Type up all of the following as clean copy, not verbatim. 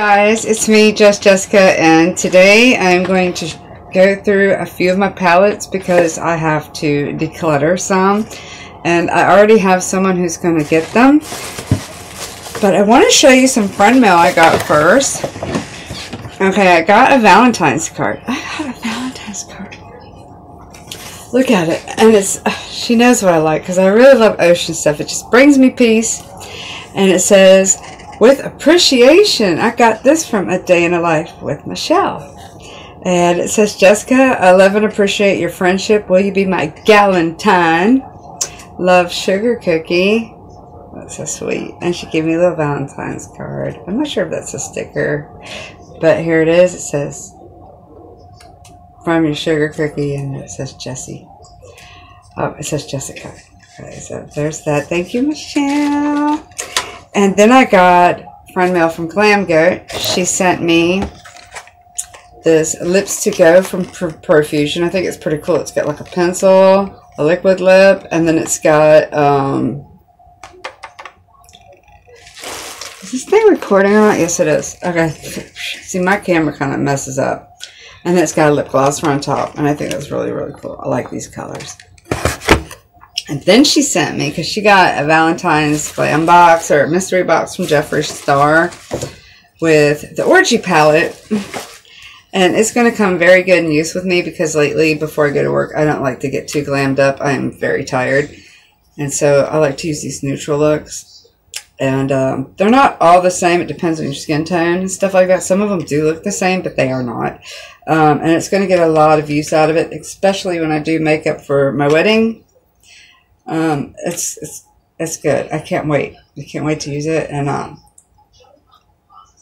Guys, it's me, Jessica, and today I'm going to go through a few of my palettes because I have to declutter some, and I already have someone who's going to get them, but I want to show you some friend mail I got first. Okay, I got a Valentine's card. I got a Valentine's card. Look at it, and it's, she knows what I like because I really love ocean stuff. It just brings me peace, and it says, "With appreciation, I got this from A Day in a Life with Michelle." And it says, "Jessica, I love and appreciate your friendship. Will you be my Valentine? Love, Sugar Cookie." That's so sweet. And she gave me a little Valentine's card. I'm not sure if that's a sticker, but here it is. It says, "From your Sugar Cookie," and it says Jessie. Oh, it says Jessica. Okay, so there's that. Thank you, Michelle. And then I got friend mail from Glam Goat. She sent me this Lips to Go from Profusion. I think it's pretty cool. It's got like a pencil, a liquid lip, and then it's got, is this thing recording or not? Yes, it is. Okay. See, my camera kind of messes up. And then it's got a lip gloss on top, and I think that's really, really cool. I like these colors. And then she sent me, because she got a Valentine's glam box or mystery box from Jeffree Star with the Orgy palette. And it's going to come very good in use with me because lately, before I go to work, I don't like to get too glammed up. I am very tired. And so I like to use these neutral looks. And they're not all the same. It depends on your skin tone and stuff like that. Some of them do look the same, but they are not. And it's going to get a lot of use out of it, especially when I do makeup for my wedding. It's good. I can't wait. I can't wait to use it. And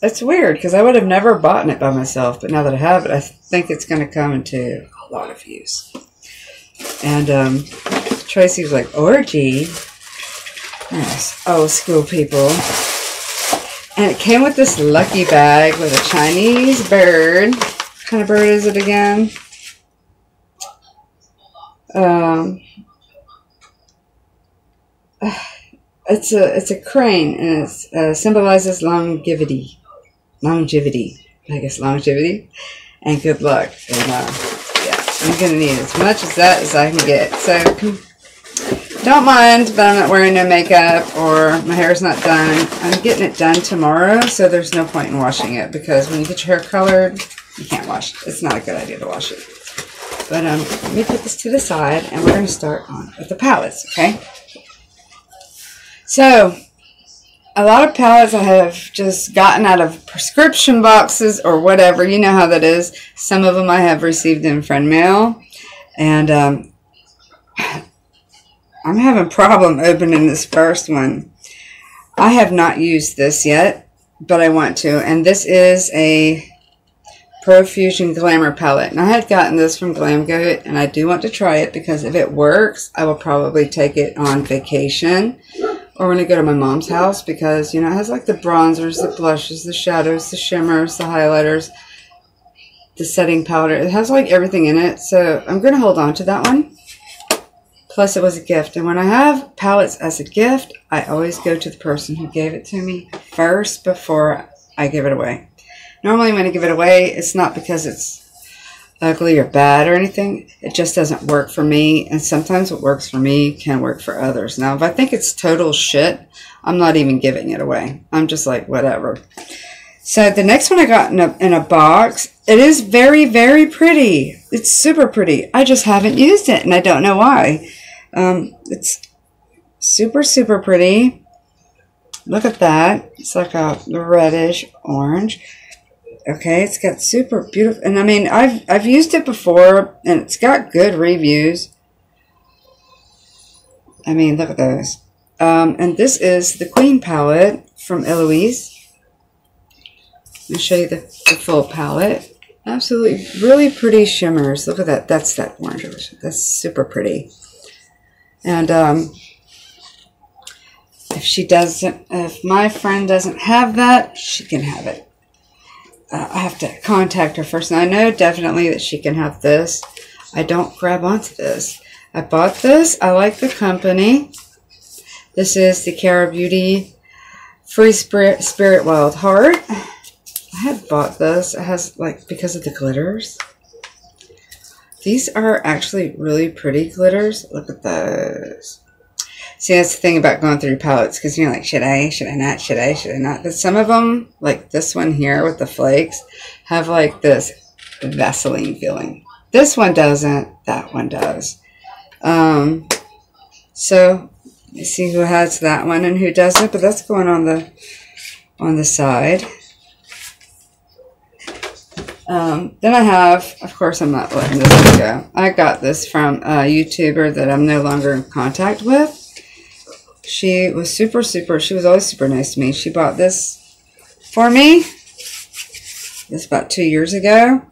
it's weird because I would have never bought it by myself, but now that I have it, I think it's going to come into a lot of use. And Tracy was like, "Orgy?" Yes, old school people. And it came with this lucky bag with a Chinese bird. What kind of bird is it again? It's a crane, and it symbolizes longevity. I guess longevity and good luck. And yeah, I'm gonna need as much of that as I can get. So don't mind, but I'm not wearing no makeup or my hair's not done. I'm getting it done tomorrow, so there's no point in washing it because when you get your hair colored, you can't wash it. It's not a good idea to wash it. But let me put this to the side, and we're going to start on with the palettes, okay? So, a lot of palettes I have just gotten out of prescription boxes or whatever. You know how that is. Some of them I have received in friend mail. And I'm having a problem opening this first one. I have not used this yet, but I want to. And this is a Profusion Glamour palette. And I had gotten this from Glam Goat, and I do want to try it because if it works, I will probably take it on vacation or when I go to my mom's house because, you know, it has like the bronzers, the blushes, the shadows, the shimmers, the highlighters, the setting powder. It has like everything in it. So I'm going to hold on to that one. Plus it was a gift. And when I have palettes as a gift, I always go to the person who gave it to me first before I give it away. Normally when I give it away, it's not because it's ugly or bad or anything. It just doesn't work for me. And sometimes what works for me can work for others. Now, if I think it's total shit, I'm not even giving it away. I'm just like, whatever. So the next one I got in a box, it is very, very pretty. It's super pretty. I just haven't used it, and I don't know why. It's super, super pretty. Look at that. It's like a reddish orange. Okay, it's got super beautiful, and I mean, I've used it before, and it's got good reviews. I mean, look at those. And this is the Queen palette from Eloise. Let me show you the full palette. Absolutely, really pretty shimmers. Look at that. That's that orange. That's super pretty. And if my friend doesn't have that, she can have it. I have to contact her first. And I know definitely that she can have this. I don't grab onto this. I bought this. I like the company. This is the Cara Beauty Free Spirit Wild Heart. I had bought this. It has, like, because of the glitters. These are actually really pretty glitters. Look at those. See, that's the thing about going through palettes, because you're like, should I not, should I not? But some of them, like this one here with the flakes, have like this Vaseline feeling. This one doesn't. That one does. So, you see who has that one and who doesn't, but that's going on the side. Then I have, of course, I'm not letting this go. I got this from a YouTuber that I'm no longer in contact with. She was she was always super nice to me. She bought this for me. This about 2 years ago.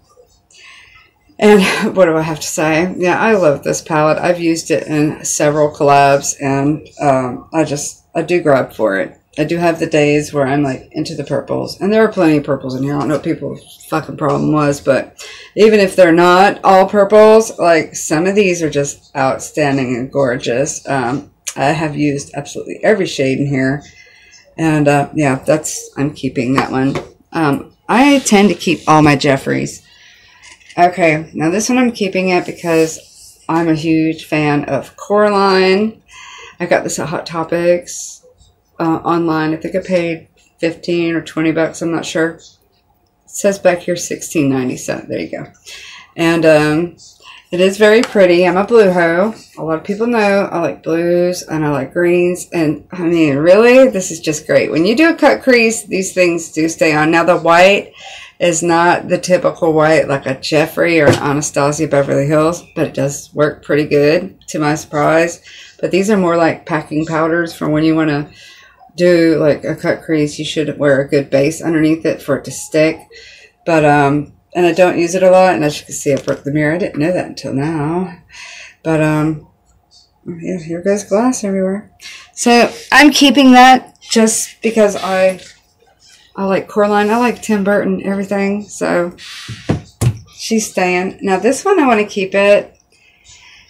And what do I have to say? Yeah, I love this palette. I've used it in several collabs, and I do grab for it. I do have the days where I'm like into the purples, and there are plenty of purples in here. I don't know what people's fucking problem was, but even if they're not all purples, like some of these are just outstanding and gorgeous. I have used absolutely every shade in here, and yeah, I'm keeping that one. I tend to keep all my Jeffreys. Okay, now this one I'm keeping it because I'm a huge fan of Coraline. I got this at Hot Topics online. I think I paid 15 or 20 bucks. I'm not sure. It says back here $16.90. So there you go. And it is very pretty. I'm a blue hoe. A lot of people know I like blues and I like greens. And I mean, really, this is just great. When you do a cut crease, these things do stay on. Now the white is not the typical white like a Jeffree or an Anastasia Beverly Hills, but it does work pretty good to my surprise. But these are more like packing powders for when you want to do like a cut crease. You should wear a good base underneath it for it to stick. But and I don't use it a lot, and as you can see, I broke the mirror. I didn't know that until now. But yeah, here goes glass everywhere. So I'm keeping that just because I like Coraline. I like Tim Burton, everything. So she's staying. Now this one, I want to keep it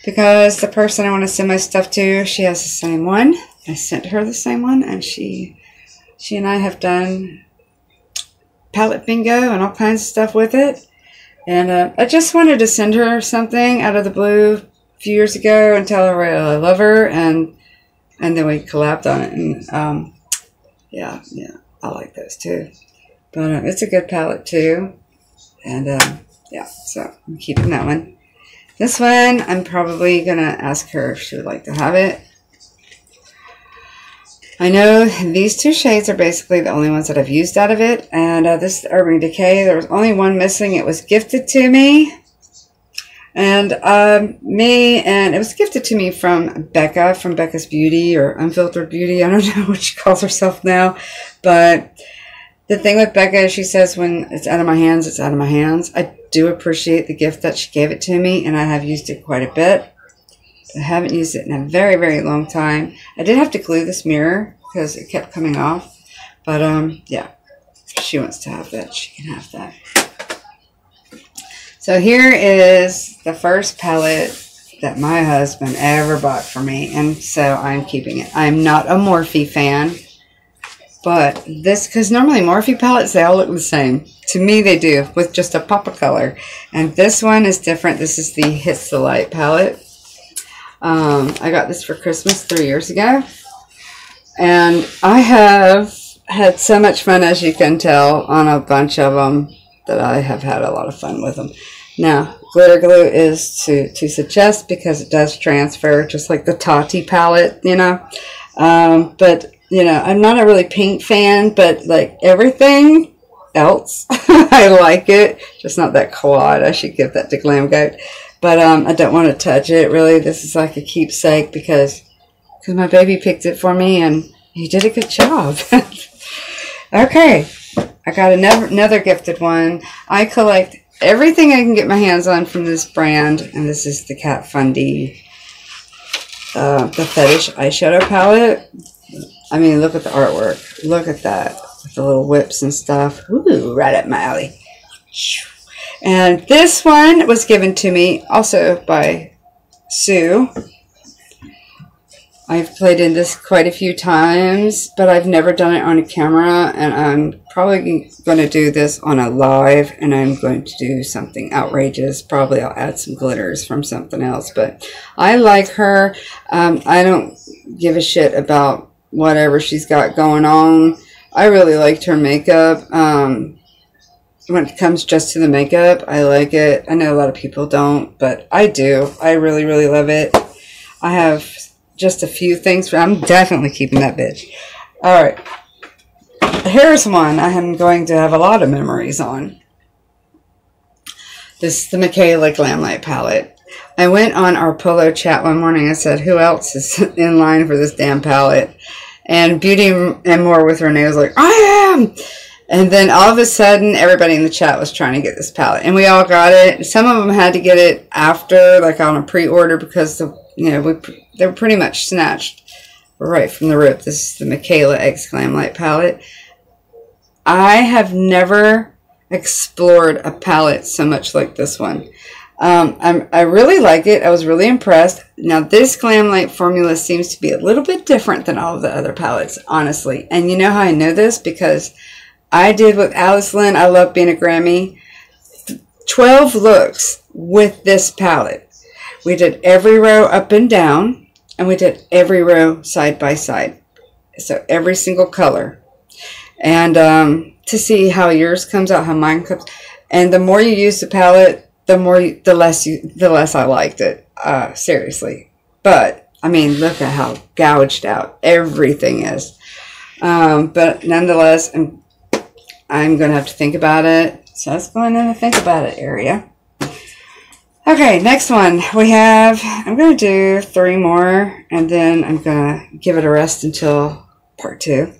because the person I want to send my stuff to, she has the same one. I sent her the same one, and she and I have done palette bingo and all kinds of stuff with it. And I just wanted to send her something out of the blue a few years ago and tell her I love her, and then we collabed on it. And yeah, I like those too. But it's a good palette too. And yeah, so I'm keeping that one. This one, I'm probably going to ask her if she would like to have it. I know these two shades are basically the only ones that I've used out of it. And this is Urban Decay. There was only one missing. It was gifted to me. And it was gifted to me from Becca, from Becca's Beauty or Unfiltered Beauty. I don't know what she calls herself now. But the thing with Becca is she says when it's out of my hands, it's out of my hands. I do appreciate the gift that she gave it to me, and I have used it quite a bit. I haven't used it in a very, very long time. I did have to glue this mirror because it kept coming off. But, yeah, if she wants to have that, she can have that. So here is the first palette that my husband ever bought for me. And so I'm keeping it. I'm not a Morphe fan. But this, because normally Morphe palettes, they all look the same. To me, they do, with just a pop of color. And this one is different. This is the Hits the Light palette. I got this for Christmas 3 years ago, and I have had so much fun, as you can tell, on a bunch of them, that I have had a lot of fun with them. Now, glitter glue is to suggest because it does transfer, just like the Tati palette, you know. But, you know, I'm not a really pink fan, but like everything else, I like it. Just not that quad. I should give that to Glam Goat. But I don't want to touch it, really. This is like a keepsake because my baby picked it for me, and he did a good job. Okay, I got another gifted one. I collect everything I can get my hands on from this brand, and this is the Kat Von D, the Fetish eyeshadow palette. I mean, look at the artwork. Look at that, with the little whips and stuff. Ooh, right up my alley. And this one was given to me also by Sue. I've played in this quite a few times, but I've never done it on a camera, and I'm probably going to do this on a live, and I'm going to do something outrageous. Probably I'll add some glitters from something else, but I like her. I don't give a shit about whatever she's got going on. I really liked her makeup. When it comes just to the makeup, I like it. I know a lot of people don't, but I do. I really, really love it. I have just a few things. I'm definitely keeping that bitch. All right. Here's one I am going to have a lot of memories on. This is the Michaela Glam Light palette. I went on our Polo chat one morning. I said, who else is in line for this damn palette? And Beauty and More with Renee was like, I am! And then all of a sudden, everybody in the chat was trying to get this palette. And we all got it. Some of them had to get it after, like on a pre-order, because they were pretty much snatched right from the rip. This is the Michaela X Glam Light palette. I have never explored a palette so much like this one. I really like it. I was really impressed. Now, this Glam Light formula seems to be a little bit different than all of the other palettes, honestly. And you know how I know this? Because I did with Alice Lynn, I Love Being a Grammy, 12 looks with this palette. We did every row up and down, and we did every row side by side. So every single color. And to see how yours comes out, how mine comes. And the more you use the palette, the less I liked it. Seriously. But, I mean, look at how gouged out everything is. But nonetheless, I'm going to have to think about it. So let's go in the think about it area. Okay, next one. We have, I'm going to do 3 more, and then I'm going to give it a rest until part 2.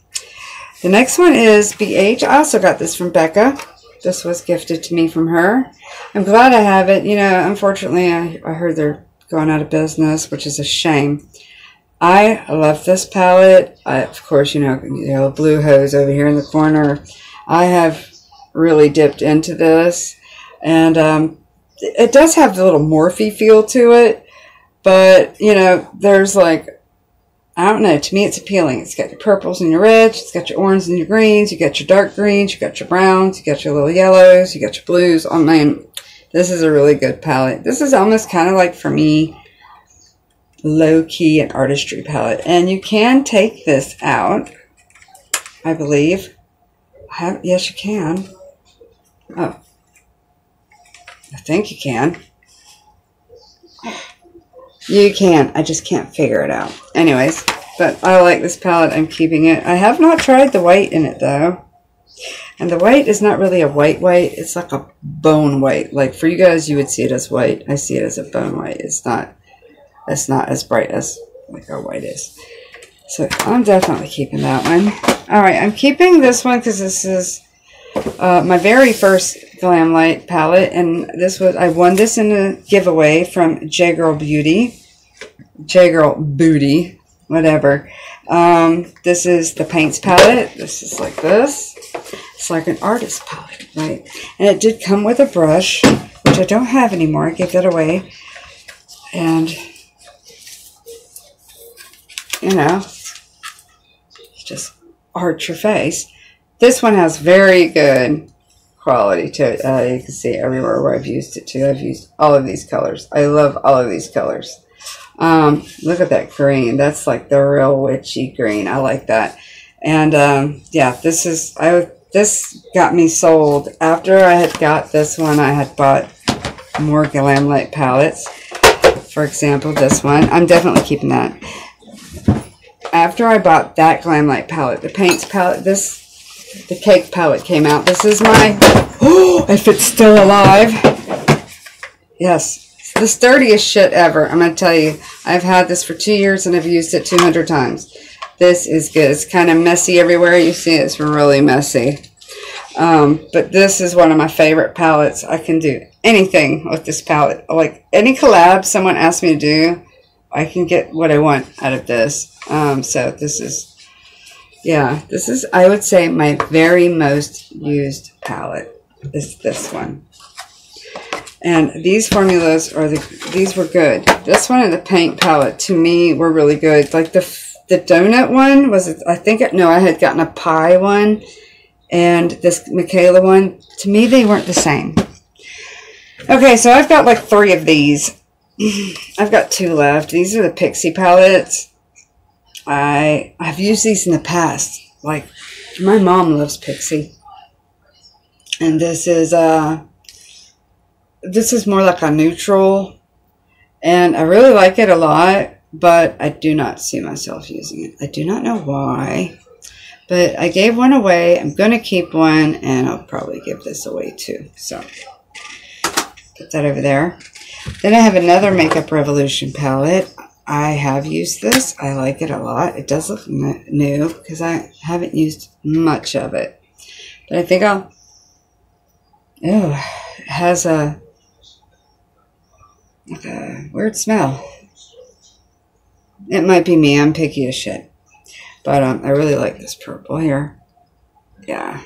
The next one is BH. I also got this from Becca. This was gifted to me from her. I'm glad I have it. You know, unfortunately, I heard they're going out of business, which is a shame. I love this palette. Of course, you know, blue hose over here in the corner. I have really dipped into this, and it does have the little Morphe feel to it, but, you know, there's like, I don't know, to me it's appealing. It's got your purples and your reds, it's got your oranges and your greens, you got your dark greens, you got your browns, you got your little yellows, you got your blues. Oh man, this is a really good palette. This is almost kind of like, for me, low-key an artistry palette, and you can take this out, I believe. Yes, you can. Oh. I think you can. You can. I just can't figure it out. Anyways, but I like this palette. I'm keeping it. I have not tried the white in it, though. And the white is not really a white. It's like a bone white. Like, for you guys, you would see it as white. I see it as a bone white. It's not as bright as like our white is. So I'm definitely keeping that one. Alright, I'm keeping this one because this is my very first Glam Light palette, and I won this in a giveaway from J-Girl Beauty. J-Girl Booty, whatever. This is the Paints palette. This is like this. It's like an artist palette, right? And it did come with a brush, which I don't have anymore. I gave that away. And, you know, just arch your face. This one has very good quality to it. You can see everywhere where I've used it too. I've used all of these colors. I love all of these colors. Look at that green. That's like the real witchy green. I like that. And yeah, this got me sold. After I had got this one, I had bought more Glam Light palettes. For example, this one. I'm definitely keeping that. After I bought that Glam Light palette, the Paints palette, the Cake palette came out. This is my, oh, if it's still alive. Yes, it's the sturdiest shit ever. I'm going to tell you, I've had this for 2 years and I've used it 200 times. This is good. It's kind of messy everywhere. You see it's really messy. But this is one of my favorite palettes. I can do anything with this palette. Like any collab someone asks me to do, I can get what I want out of this. So this is, yeah, this is, I would say, my very most used palette is this one. And these formulas are these were good. This one and the paint palette to me were really good. Like the donut one was, I think, no, I had gotten a pie one, and this Michaela one. To me, they weren't the same. Okay, so I've got like 3 of these. I've got 2 left. These are the Pixie palettes. I've used these in the past. Like, my mom loves Pixie. And this is more like a neutral. And I really like it a lot, but I do not see myself using it. I do not know why. But I gave one away. I'm going to keep one, and I'll probably give this away too. So, put that over there. Then I have another Makeup Revolution palette. I have used this. I like it a lot. It does look new because I haven't used much of it. But I think I'll... Oh, it has like a weird smell. It might be me. I'm picky as shit. But I really like this purple here. Yeah.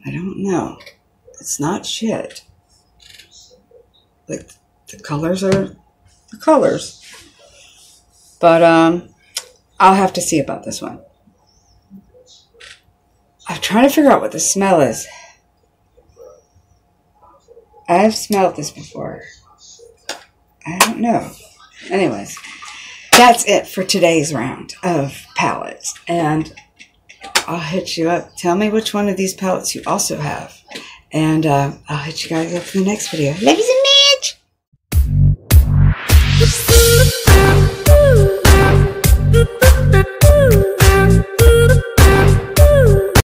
I don't know. It's not shit. Like, the colors are the colors. But I'll have to see about this one. I'm trying to figure out what the smell is. I've smelled this before. I don't know. Anyways, that's it for today's round of palettes. And I'll hit you up. Tell me which one of these palettes you also have. And I'll hit you guys up in the next video. Love you so much!